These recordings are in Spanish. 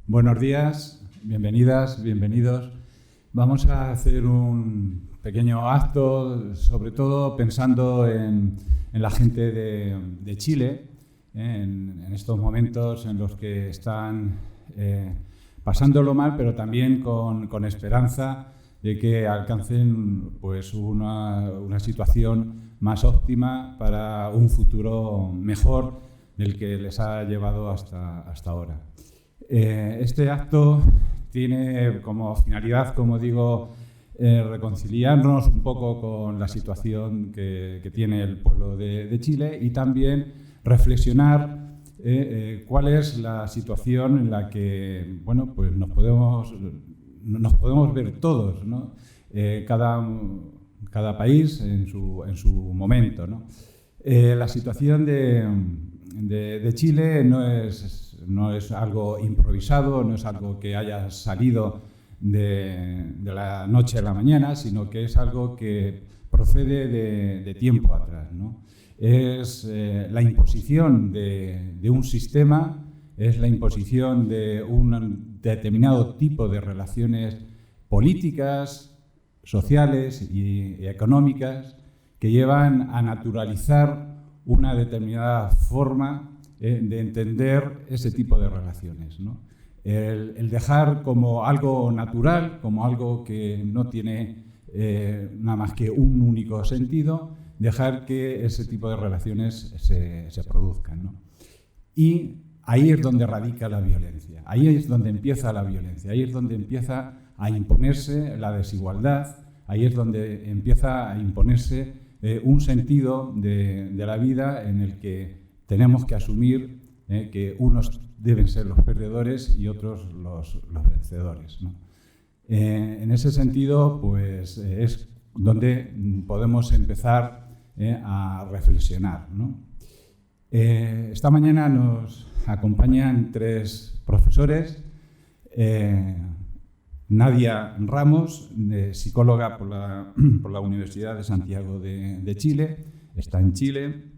Buenos días, bienvenidas, bienvenidos. Vamos a hacer un pequeño acto, sobre todo pensando en la gente de Chile, en estos momentos en los que están pasándolo mal, pero también con esperanza de que alcancen pues, una situación más óptima para un futuro mejor del que les ha llevado hasta ahora. Este acto tiene como finalidad, como digo, reconciliarnos un poco con la situación que tiene el pueblo de Chile y también reflexionar cuál es la situación en la que bueno, pues nos podemos ver todos, ¿no? Cada país en su momento, ¿no? La situación de Chile no es algo improvisado, no es algo que haya salido de la noche a la mañana, sino que es algo que procede de tiempo atrás, ¿no? Es la imposición de un sistema, es la imposición de un determinado tipo de relaciones políticas, sociales y económicas que llevan a naturalizar una determinada forma de entender ese tipo de relaciones, ¿no? El dejar como algo natural, como algo que no tiene nada más que un único sentido, dejar que ese tipo de relaciones se produzcan, ¿no? Y ahí es donde radica la violencia, ahí es donde empieza la violencia, ahí es donde empieza a imponerse la desigualdad, ahí es donde empieza a imponerse un sentido de la vida en el que tenemos que asumir que unos deben ser los perdedores y otros los vencedores, ¿no? En ese sentido, pues es donde podemos empezar a reflexionar, ¿no? Esta mañana nos acompañan tres profesores. Nadia Ramos, psicóloga por la Universidad de Santiago de Chile, está en Chile.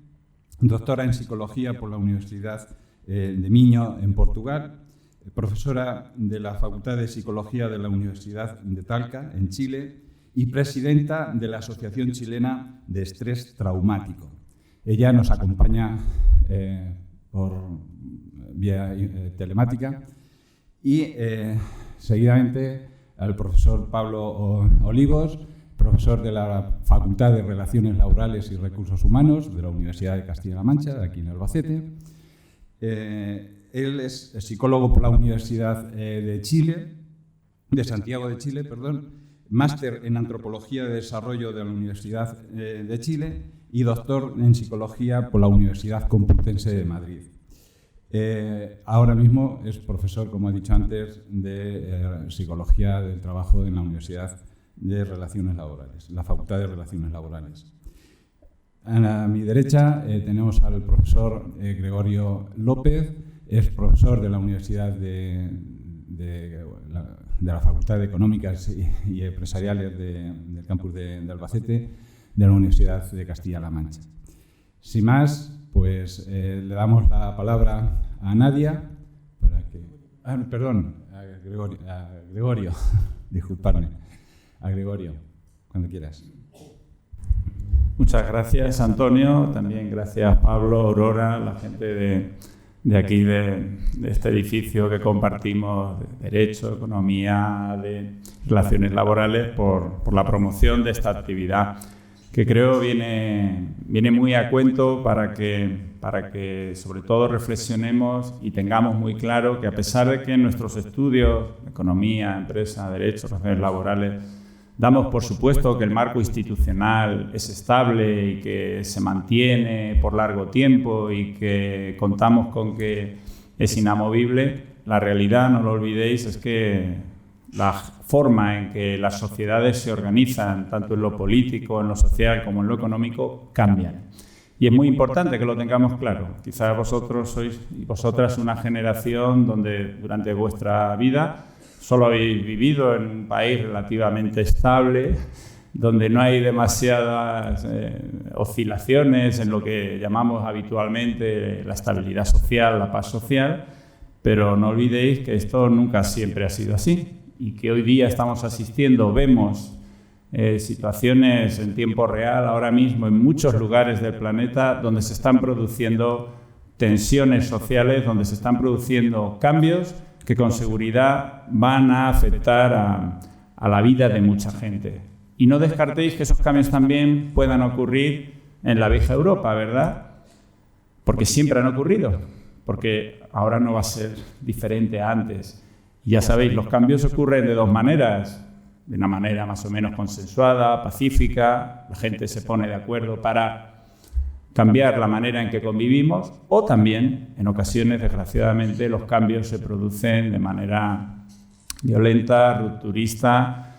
Doctora en Psicología por la Universidad de Minho, en Portugal. Profesora de la Facultad de Psicología de la Universidad de Talca, en Chile. Y presidenta de la Asociación Chilena de Estrés Traumático. Ella nos acompaña por vía telemática. Y seguidamente al profesor Pablo Olivos, profesor de la Facultad de Relaciones Laborales y Recursos Humanos de la Universidad de Castilla-La Mancha, aquí en Albacete. Él es psicólogo por la Universidad de Santiago de Chile, máster en Antropología de Desarrollo de la Universidad de Chile y doctor en Psicología por la Universidad Complutense de Madrid. Ahora mismo es profesor, como he dicho antes, de Psicología del Trabajo en la Universidad de Relaciones Laborales, la Facultad de Relaciones Laborales. A mi derecha tenemos al profesor Gregorio López, es profesor de la Universidad de la Facultad de Económicas y Empresariales del campus de Albacete, de la Universidad de Castilla-La Mancha. Sin más, pues le damos la palabra a Nadia para que... a Gregorio, disculpadme. A Gregorio, cuando quieras. Muchas gracias, Antonio. También gracias, Pablo, Aurora, la gente de aquí, de este edificio que compartimos, de Derecho, Economía, de Relaciones Laborales, por la promoción de esta actividad, que creo viene muy a cuento para que sobre todo reflexionemos y tengamos muy claro que a pesar de que en nuestros estudios, Economía, Empresa, Derecho, Relaciones Laborales, damos por supuesto que el marco institucional es estable y que se mantiene por largo tiempo y que contamos con que es inamovible, la realidad, no lo olvidéis, es que la forma en que las sociedades se organizan, tanto en lo político, en lo social como en lo económico, cambian. Y es muy importante que lo tengamos claro. Quizás vosotros sois y vosotras una generación donde durante vuestra vida solo habéis vivido en un país relativamente estable, donde no hay demasiadas oscilaciones en lo que llamamos habitualmente la estabilidad social, la paz social, Pero no olvidéis que esto nunca siempre ha sido así y que hoy día estamos asistiendo, vemos situaciones en tiempo real ahora mismo en muchos lugares del planeta donde se están produciendo tensiones sociales, donde se están produciendo cambios que con seguridad van a afectar a la vida de mucha gente. Y no descartéis que esos cambios también puedan ocurrir en la vieja Europa, ¿verdad? Porque siempre han ocurrido, porque ahora no va a ser diferente a antes. Y ya sabéis, los cambios ocurren de dos maneras. De una manera más o menos consensuada, pacífica, la gente se pone de acuerdo para cambiar la manera en que convivimos, o también, en ocasiones, desgraciadamente, los cambios se producen de manera violenta, rupturista,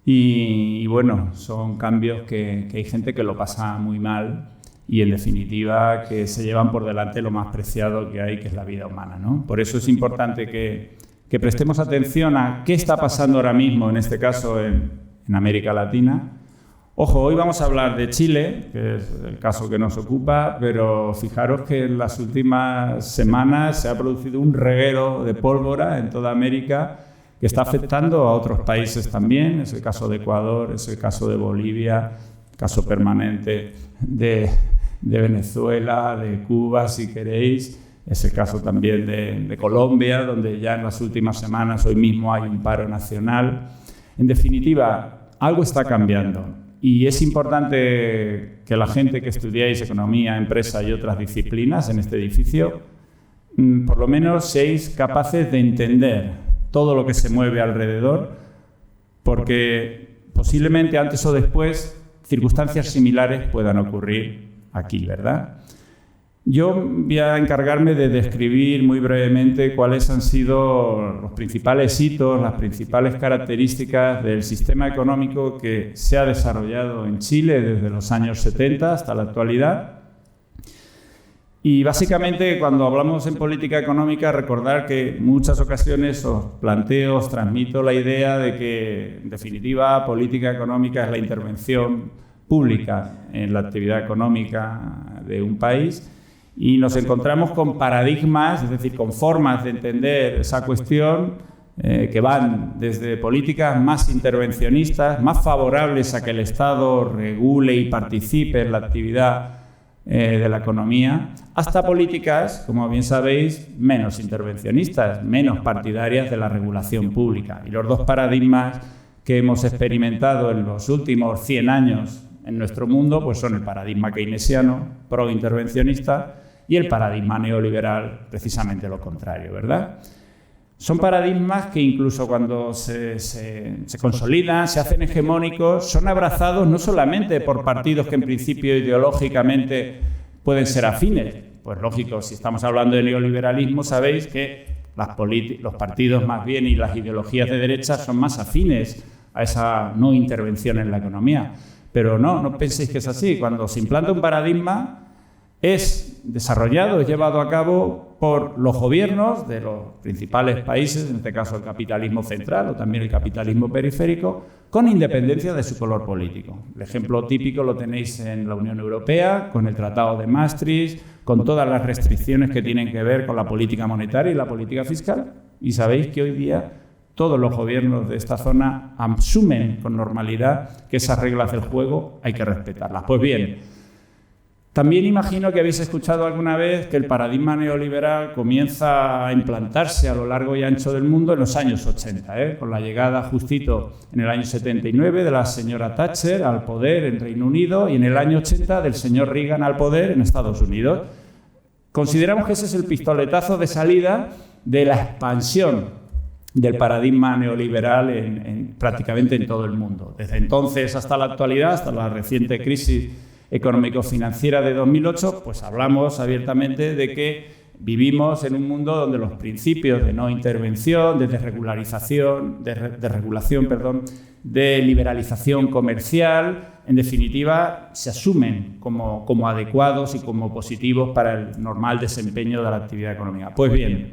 y bueno, son cambios que hay gente que lo pasa muy mal y, en definitiva, que se llevan por delante lo más preciado que hay, que es la vida humana, ¿no? Por eso es importante que prestemos atención a qué está pasando ahora mismo, en este caso en América Latina. Ojo, hoy vamos a hablar de Chile, que es el caso que nos ocupa, pero fijaros que en las últimas semanas se ha producido un reguero de pólvora en toda América que está afectando a otros países también. Es el caso de Ecuador, es el caso de Bolivia, caso permanente de Venezuela, de Cuba, si queréis. Es el caso también de Colombia, donde ya en las últimas semanas, hoy mismo, hay un paro nacional. En definitiva, algo está cambiando. Y es importante que la gente que estudiáis economía, empresa y otras disciplinas en este edificio, por lo menos seáis capaces de entender todo lo que se mueve alrededor, porque posiblemente antes o después circunstancias similares puedan ocurrir aquí, ¿verdad? Yo voy a encargarme de describir muy brevemente cuáles han sido los principales hitos, las principales características del sistema económico que se ha desarrollado en Chile desde los años 70 hasta la actualidad. Y básicamente, cuando hablamos en política económica, recordar que en muchas ocasiones os planteo, os transmito la idea de que, en definitiva, política económica es la intervención pública en la actividad económica de un país. Y nos encontramos con paradigmas, es decir, con formas de entender esa cuestión que van desde políticas más intervencionistas, más favorables a que el Estado regule y participe en la actividad de la economía, hasta políticas, como bien sabéis, menos intervencionistas, menos partidarias de la regulación pública. Y los dos paradigmas que hemos experimentado en los últimos 100 años en nuestro mundo pues son el paradigma keynesiano, pro-intervencionista, y el paradigma neoliberal, precisamente lo contrario, ¿verdad? Son paradigmas que incluso cuando se consolidan, se hacen hegemónicos, son abrazados no solamente por partidos que en principio ideológicamente pueden ser afines. Pues lógico, si estamos hablando de neoliberalismo, sabéis que los partidos más bien y las ideologías de derecha son más afines a esa no intervención en la economía. Pero no penséis que es así. Cuando se implanta un paradigma, es desarrollado, es llevado a cabo por los gobiernos de los principales países, en este caso el capitalismo central o también el capitalismo periférico, con independencia de su color político. El ejemplo típico lo tenéis en la Unión Europea, con el Tratado de Maastricht, con todas las restricciones que tienen que ver con la política monetaria y la política fiscal. Y sabéis que hoy día todos los gobiernos de esta zona asumen con normalidad que esas reglas del juego hay que respetarlas. Pues bien, también imagino que habéis escuchado alguna vez que el paradigma neoliberal comienza a implantarse a lo largo y ancho del mundo en los años 80, con la llegada justito en el año 79 de la señora Thatcher al poder en Reino Unido y en el año 80 del señor Reagan al poder en Estados Unidos. Consideramos que ese es el pistoletazo de salida de la expansión del paradigma neoliberal prácticamente en todo el mundo. Desde entonces hasta la actualidad, hasta la reciente crisis económico-financiera de 2008, pues hablamos abiertamente de que vivimos en un mundo donde los principios de no intervención, de desregulación, de liberalización comercial, en definitiva, se asumen como adecuados y como positivos para el normal desempeño de la actividad económica. Pues bien,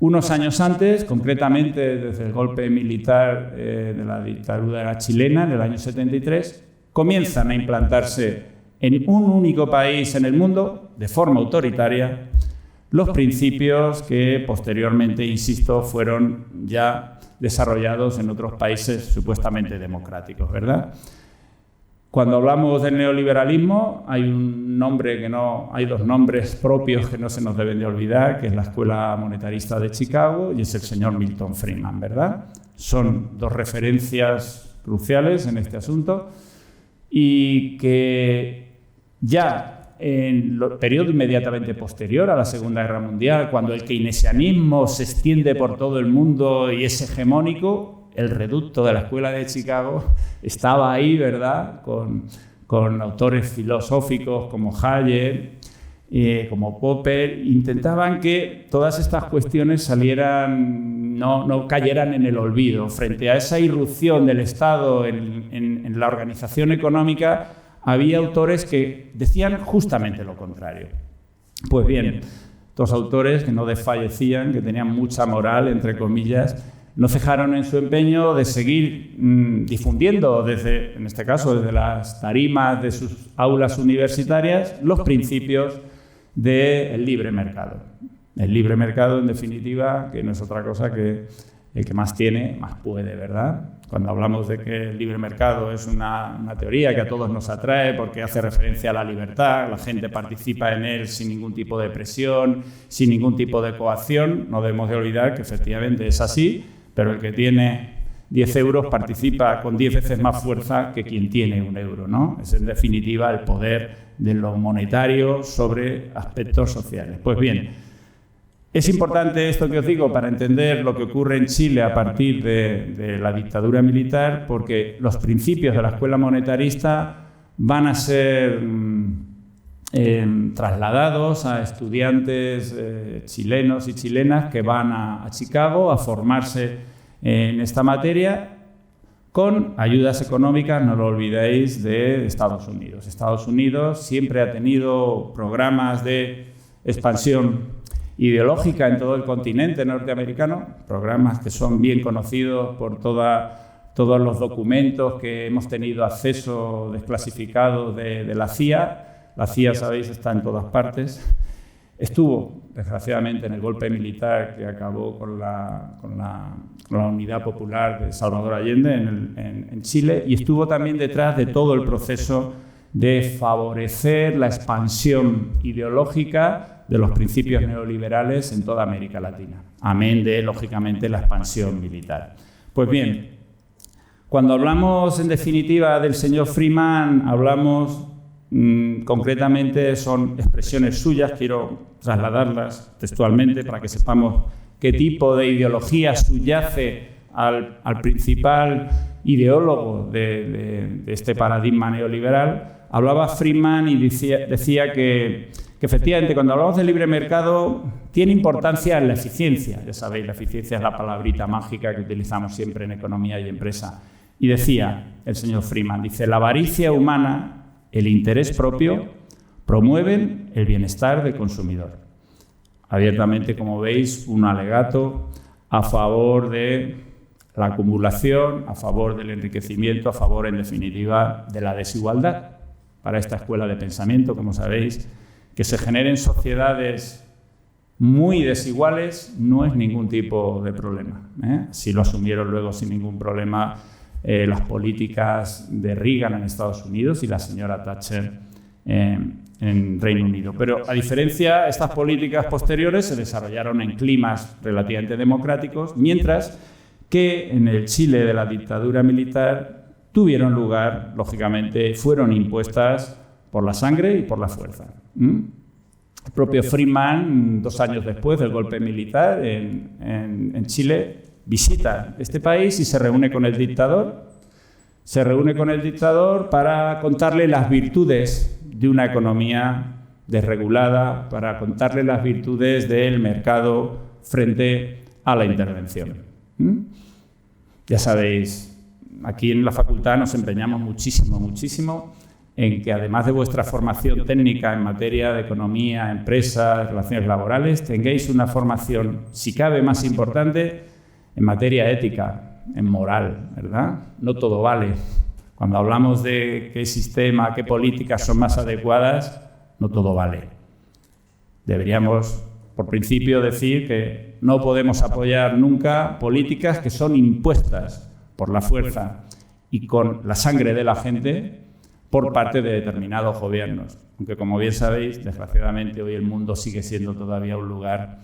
unos años antes, concretamente desde el golpe militar de la dictadura chilena en el año 73, comienzan a implantarse en un único país en el mundo, de forma autoritaria, los principios que posteriormente, insisto, fueron ya desarrollados en otros países supuestamente democráticos, ¿verdad? Cuando hablamos del neoliberalismo hay dos nombres propios que no se nos deben de olvidar, que es la Escuela Monetarista de Chicago y es el señor Milton Friedman, ¿verdad? Son dos referencias cruciales en este asunto y que ya en el periodo inmediatamente posterior a la Segunda Guerra Mundial, cuando el keynesianismo se extiende por todo el mundo y es hegemónico, el reducto de la Escuela de Chicago estaba ahí, ¿verdad?, con autores filosóficos como Hayek, como Popper, intentaban que todas estas cuestiones salieran, no cayeran en el olvido. Frente a esa irrupción del Estado en la organización económica, había autores que decían justamente lo contrario. Pues bien, estos autores que no desfallecían, que tenían mucha moral, entre comillas, no cejaron en su empeño de seguir difundiendo, en este caso desde las tarimas de sus aulas universitarias, los principios del libre mercado. El libre mercado, en definitiva, que no es otra cosa que el que más tiene, más puede, ¿verdad? Cuando hablamos de que el libre mercado es una teoría que a todos nos atrae porque hace referencia a la libertad, la gente participa en él sin ningún tipo de presión, sin ningún tipo de coacción, no debemos de olvidar que efectivamente es así, pero el que tiene 10 euros participa con 10 veces más fuerza que quien tiene 1 euro, ¿no? Es en definitiva el poder de lo monetario sobre aspectos sociales. Pues bien, es importante esto que os digo para entender lo que ocurre en Chile a partir de la dictadura militar, porque los principios de la escuela monetarista van a ser trasladados a estudiantes chilenos y chilenas que van a Chicago a formarse en esta materia con ayudas económicas, no lo olvidéis, de Estados Unidos. Estados Unidos siempre ha tenido programas de expansión ideológica en todo el continente norteamericano, programas que son bien conocidos por todos los documentos que hemos tenido acceso desclasificados de la CIA. La CIA, sabéis, está en todas partes. Estuvo, desgraciadamente, en el golpe militar que acabó con la Unidad Popular de Salvador Allende en Chile, y estuvo también detrás de todo el proceso de favorecer la expansión ideológica de los principios neoliberales en toda América Latina, amén de, lógicamente, la expansión militar. Pues bien, cuando hablamos, en definitiva, del señor Friedman, hablamos concretamente, son expresiones suyas, quiero trasladarlas textualmente para que sepamos qué tipo de ideología subyace al principal ideólogo de este paradigma neoliberal. Hablaba Friedman y decía que efectivamente cuando hablamos del libre mercado tiene importancia en la eficiencia. Ya sabéis, la eficiencia es la palabrita mágica que utilizamos siempre en economía y empresa. Y decía el señor Friedman, dice, la avaricia humana, el interés propio, promueven el bienestar del consumidor. Abiertamente, como veis, un alegato a favor de la acumulación, a favor del enriquecimiento, a favor, en definitiva, de la desigualdad. Para esta escuela de pensamiento, como sabéis, que se generen sociedades muy desiguales no es ningún tipo de problema. Si lo asumieron luego sin ningún problema las políticas de Reagan en Estados Unidos y la señora Thatcher en Reino Unido. Pero, a diferencia, estas políticas posteriores se desarrollaron en climas relativamente democráticos, mientras que en el Chile de la dictadura militar tuvieron lugar, lógicamente, fueron impuestas por la sangre y por la fuerza. El propio Friedman, 2 años después del golpe militar en Chile, visita este país y se reúne con el dictador. Se reúne con el dictador para contarle las virtudes de una economía desregulada, para contarle las virtudes del mercado frente a la intervención. Ya sabéis, aquí en la facultad nos empeñamos muchísimo en que, además de vuestra formación técnica en materia de economía, empresa, relaciones laborales, tengáis una formación, si cabe, más importante en materia ética, en moral, ¿verdad? No todo vale. Cuando hablamos de qué sistema, qué políticas son más adecuadas, no todo vale. Deberíamos por principio decir que no podemos apoyar nunca políticas que son impuestas por la fuerza y con la sangre de la gente por parte de determinados gobiernos. Aunque, como bien sabéis, desgraciadamente hoy el mundo sigue siendo todavía un lugar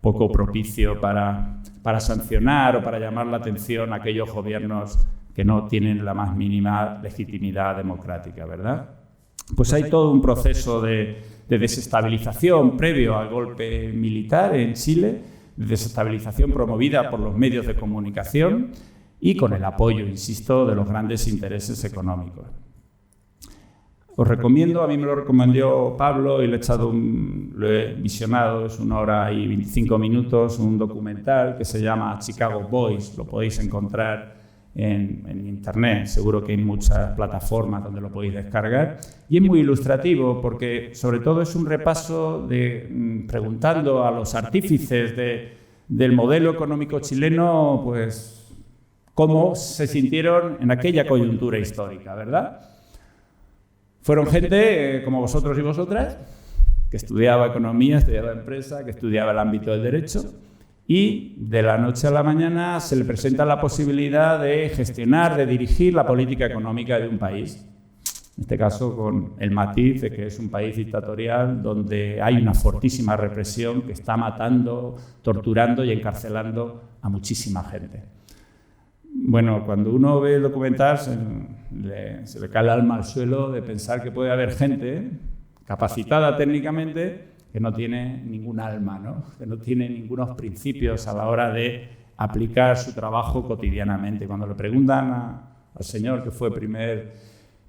poco propicio para sancionar o para llamar la atención a aquellos gobiernos que no tienen la más mínima legitimidad democrática, ¿verdad? Pues hay todo un proceso de desestabilización previo al golpe militar en Chile, desestabilización promovida por los medios de comunicación y con el apoyo, insisto, de los grandes intereses económicos. Os recomiendo, a mí me lo recomendó Pablo y lo he visionado, es 1 hora y 25 minutos, un documental que se llama Chicago Boys, lo podéis encontrar en internet, seguro que hay muchas plataformas donde lo podéis descargar, y es muy ilustrativo porque sobre todo es un repaso preguntando a los artífices del modelo económico chileno, pues cómo se sintieron en aquella coyuntura histórica, ¿verdad? Fueron gente como vosotros y vosotras, que estudiaba economía, estudiaba empresa, que estudiaba el ámbito del derecho, y de la noche a la mañana se le presenta la posibilidad de gestionar, de dirigir la política económica de un país. En este caso con el matiz de que es un país dictatorial donde hay una fortísima represión que está matando, torturando y encarcelando a muchísima gente. Bueno, cuando uno ve el documental se le cae el alma al suelo de pensar que puede haber gente capacitada técnicamente que no tiene ningún alma, ¿no? Que no tiene ningunos principios a la hora de aplicar su trabajo cotidianamente. Cuando le preguntan al señor que fue primer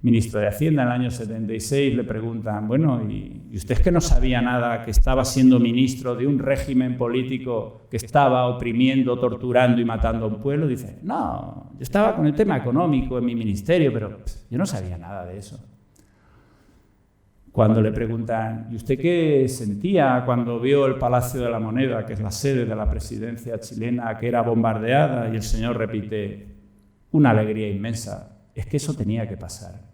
ministro de Hacienda en el año 76, le preguntan, bueno, ¿y usted es que no sabía nada, que estaba siendo ministro de un régimen político que estaba oprimiendo, torturando y matando a un pueblo? Dice, no, yo estaba con el tema económico en mi ministerio, pero yo no sabía nada de eso. Cuando le preguntan, ¿y usted qué sentía cuando vio el Palacio de la Moneda, que es la sede de la presidencia chilena, que era bombardeada? Y el señor repite, una alegría inmensa, es que eso tenía que pasar.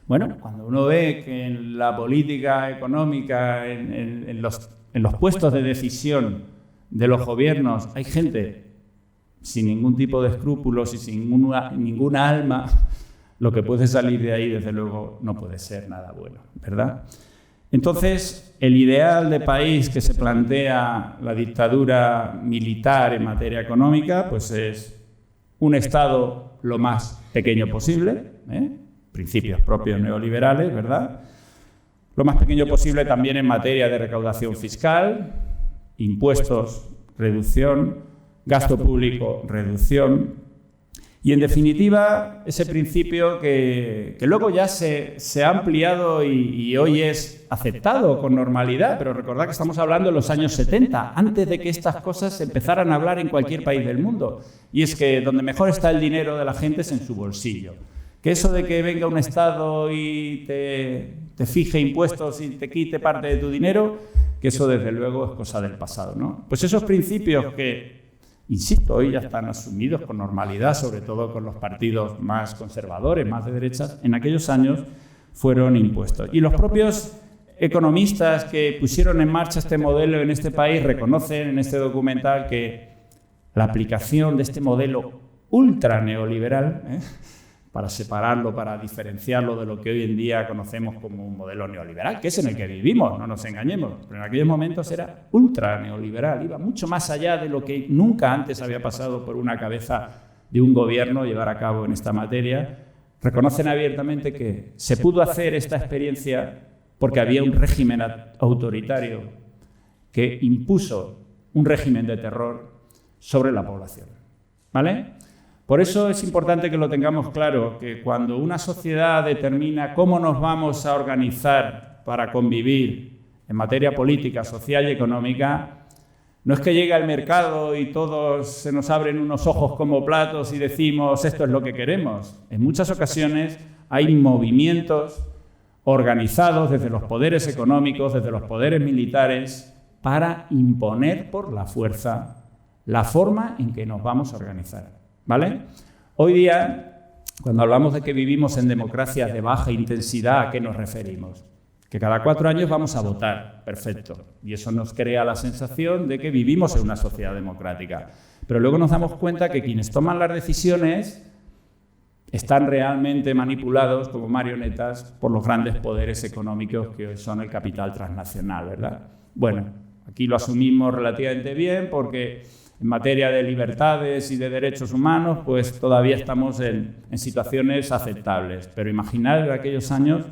Bueno, cuando uno ve que en la política económica, en los puestos de decisión de los gobiernos, hay gente sin ningún tipo de escrúpulos y sin ninguna alma, lo que puede salir de ahí, desde luego, no puede ser nada bueno, ¿verdad? Entonces, el ideal de país que se plantea la dictadura militar en materia económica, pues es un Estado lo más pequeño posible, principios propios neoliberales, ¿verdad? Lo más pequeño posible también en materia de recaudación fiscal, impuestos, reducción, gasto público, reducción. Y, en definitiva, ese principio que luego ya se ha ampliado y hoy es aceptado con normalidad, pero recordad que estamos hablando de los años 70, antes de que estas cosas se empezaran a hablar en cualquier país del mundo. Y es que donde mejor está el dinero de la gente es en su bolsillo. Que eso de que venga un Estado y te fije impuestos y te quite parte de tu dinero, que eso desde luego es cosa del pasado, ¿no? Pues esos principios que, insisto, hoy ya están asumidos con normalidad, sobre todo con los partidos más conservadores, más de derechas, en aquellos años fueron impuestos. Y los propios economistas que pusieron en marcha este modelo en este país reconocen en este documental que la aplicación de este modelo ultra neoliberal, para separarlo, para diferenciarlo de lo que hoy en día conocemos como un modelo neoliberal, que es en el que vivimos, no nos engañemos, pero en aquellos momentos era ultra neoliberal, iba mucho más allá de lo que nunca antes había pasado por una cabeza de un gobierno llevar a cabo en esta materia. Reconocen abiertamente que se pudo hacer esta experiencia porque había un régimen autoritario que impuso un régimen de terror sobre la población, ¿vale? Por eso es importante que lo tengamos claro, que cuando una sociedad determina cómo nos vamos a organizar para convivir en materia política, social y económica, no es que llegue al mercado y todos se nos abren unos ojos como platos y decimos esto es lo que queremos. En muchas ocasiones hay movimientos organizados desde los poderes económicos, desde los poderes militares, para imponer por la fuerza la forma en que nos vamos a organizar. ¿Vale? Hoy día, cuando hablamos de que vivimos en democracias de baja intensidad, ¿a qué nos referimos? Que cada 4 años vamos a votar, perfecto. Y eso nos crea la sensación de que vivimos en una sociedad democrática. Pero luego nos damos cuenta que quienes toman las decisiones están realmente manipulados como marionetas por los grandes poderes económicos que hoy son el capital transnacional, ¿verdad? Bueno, aquí lo asumimos relativamente bien porque en materia de libertades y de derechos humanos pues todavía estamos en situaciones aceptables. Pero imaginar en aquellos años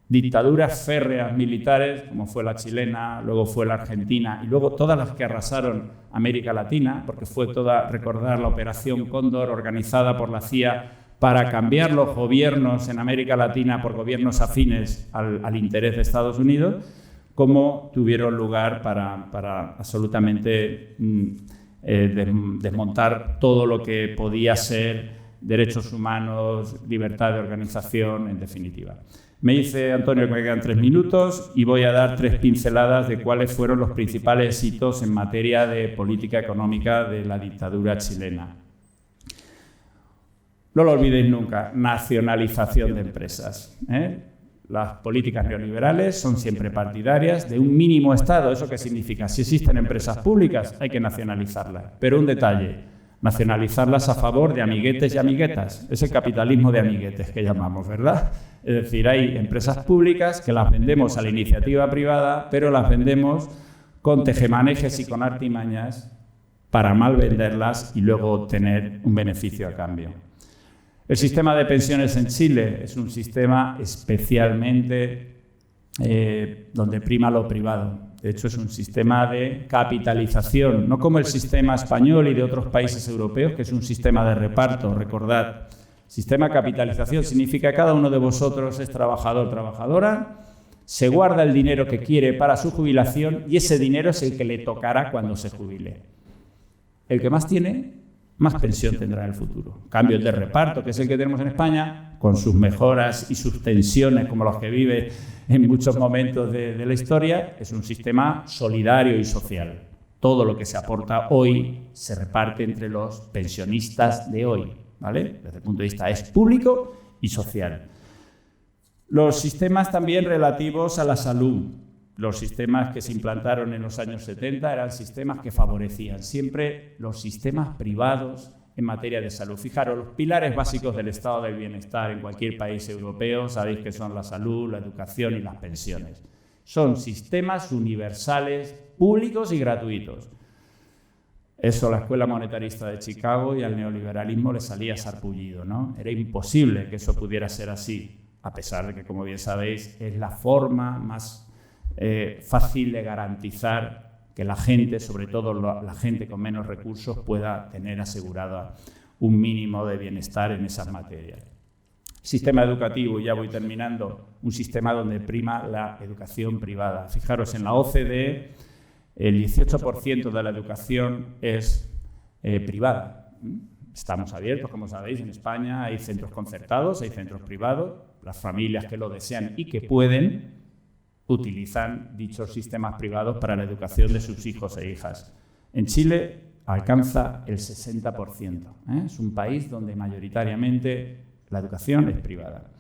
dictaduras férreas militares, como fue la chilena, luego fue la argentina y luego todas las que arrasaron América Latina, porque fue toda, recordar, la Operación Cóndor organizada por la CIA para cambiar los gobiernos en América Latina por gobiernos afines al interés de Estados Unidos, como tuvieron lugar para absolutamente desmontar todo lo que podía ser derechos humanos, libertad de organización, en definitiva. Me dice Antonio que me quedan 3 minutos y voy a dar 3 pinceladas de cuáles fueron los principales hitos en materia de política económica de la dictadura chilena. No lo olvidéis nunca, nacionalización de empresas. Las políticas neoliberales son siempre partidarias de un mínimo Estado. ¿Eso qué significa? Si existen empresas públicas, hay que nacionalizarlas. Pero un detalle, nacionalizarlas a favor de amiguetes y amiguetas. Es el capitalismo de amiguetes que llamamos, ¿verdad? Es decir, hay empresas públicas que las vendemos a la iniciativa privada, pero las vendemos con tejemanejes y con artimañas para mal venderlas y luego obtener un beneficio a cambio. El sistema de pensiones en Chile es un sistema especialmente donde prima lo privado. De hecho, es un sistema de capitalización, no como el sistema español y de otros países europeos, que es un sistema de reparto. Recordad, sistema de capitalización significa que cada uno de vosotros es trabajador o trabajadora, se guarda el dinero que quiere para su jubilación y ese dinero es el que le tocará cuando se jubile. El que más tiene, más pensión tendrá en el futuro. Cambio de reparto, que es el que tenemos en España, con sus mejoras y sus tensiones, como los que vive en muchos momentos de la historia, es un sistema solidario y social. Todo lo que se aporta hoy se reparte entre los pensionistas de hoy, ¿vale? Desde el punto de vista es público y social. Los sistemas también relativos a la salud. Los sistemas que se implantaron en los años 70 eran sistemas que favorecían siempre los sistemas privados en materia de salud. Fijaros, los pilares básicos del estado del bienestar en cualquier país europeo, sabéis que son la salud, la educación y las pensiones. Son sistemas universales, públicos y gratuitos. Eso a la Escuela Monetarista de Chicago y al neoliberalismo le salía sarpullido, ¿no? Era imposible que eso pudiera ser así, a pesar de que, como bien sabéis, es la forma más fácil de garantizar que la gente, sobre todo la gente con menos recursos, pueda tener asegurada un mínimo de bienestar en esas materias. Sistema educativo, ya voy terminando, un sistema donde prima la educación privada. Fijaros, en la OCDE el 18% de la educación es privada. Estamos abiertos, como sabéis, en España hay centros concertados, hay centros privados, las familias que lo desean y que pueden utilizan dichos sistemas privados para la educación de sus hijos e hijas. En Chile alcanza el 60%. Es un país donde mayoritariamente la educación es privada.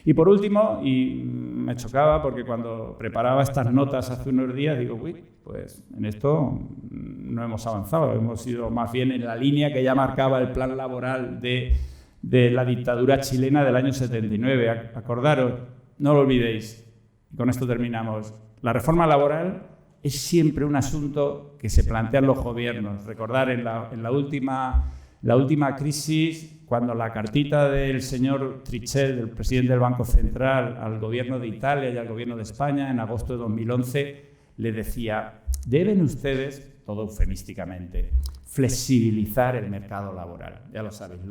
Y por último, y me chocaba porque cuando preparaba estas notas hace unos días, digo, uy, pues en esto no hemos avanzado, hemos ido más bien en la línea que ya marcaba el plan laboral de la dictadura chilena del año 79. Acordaros, no lo olvidéis. Y con esto terminamos. La reforma laboral es siempre un asunto que se plantean los gobiernos. Recordar en la última crisis, cuando la cartita del señor Trichet, del presidente del Banco Central, al gobierno de Italia y al gobierno de España, en agosto de 2011, le decía, deben ustedes, todo eufemísticamente, flexibilizar el mercado laboral. Ya lo sabéis,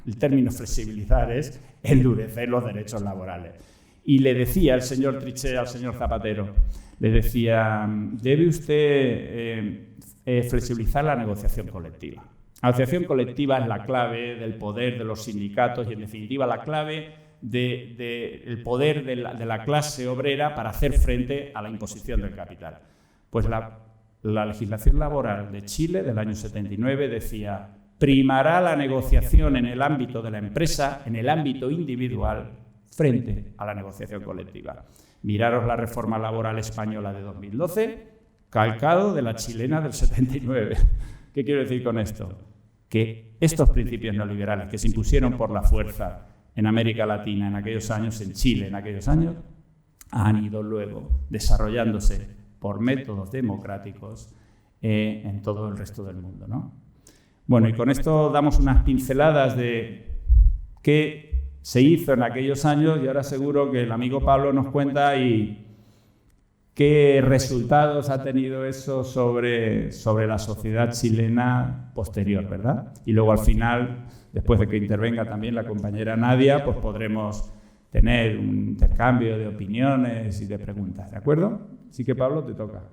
el término flexibilizar es endurecer los derechos laborales. Y le decía el señor Trichet al señor Zapatero, le decía, debe usted flexibilizar la negociación colectiva. La negociación colectiva es la clave del poder de los sindicatos y, en definitiva, la clave del poder de la clase obrera para hacer frente a la imposición del capital. Pues la legislación laboral de Chile del año 79 decía, primará la negociación en el ámbito de la empresa, en el ámbito individual, frente a la negociación colectiva. Miraros la reforma laboral española de 2012, calcado de la chilena del 79. ¿Qué quiero decir con esto? Que estos principios neoliberales que se impusieron por la fuerza en América Latina en aquellos años, en Chile en aquellos años, han ido luego desarrollándose por métodos democráticos en todo el resto del mundo, ¿no? Bueno, y con esto damos unas pinceladas de qué se hizo en aquellos años y ahora seguro que el amigo Pablo nos cuenta y qué resultados ha tenido eso sobre la sociedad chilena posterior, ¿verdad? Y luego al final, después de que intervenga también la compañera Nadia, pues podremos tener un intercambio de opiniones y de preguntas, ¿de acuerdo? Así que Pablo, te toca.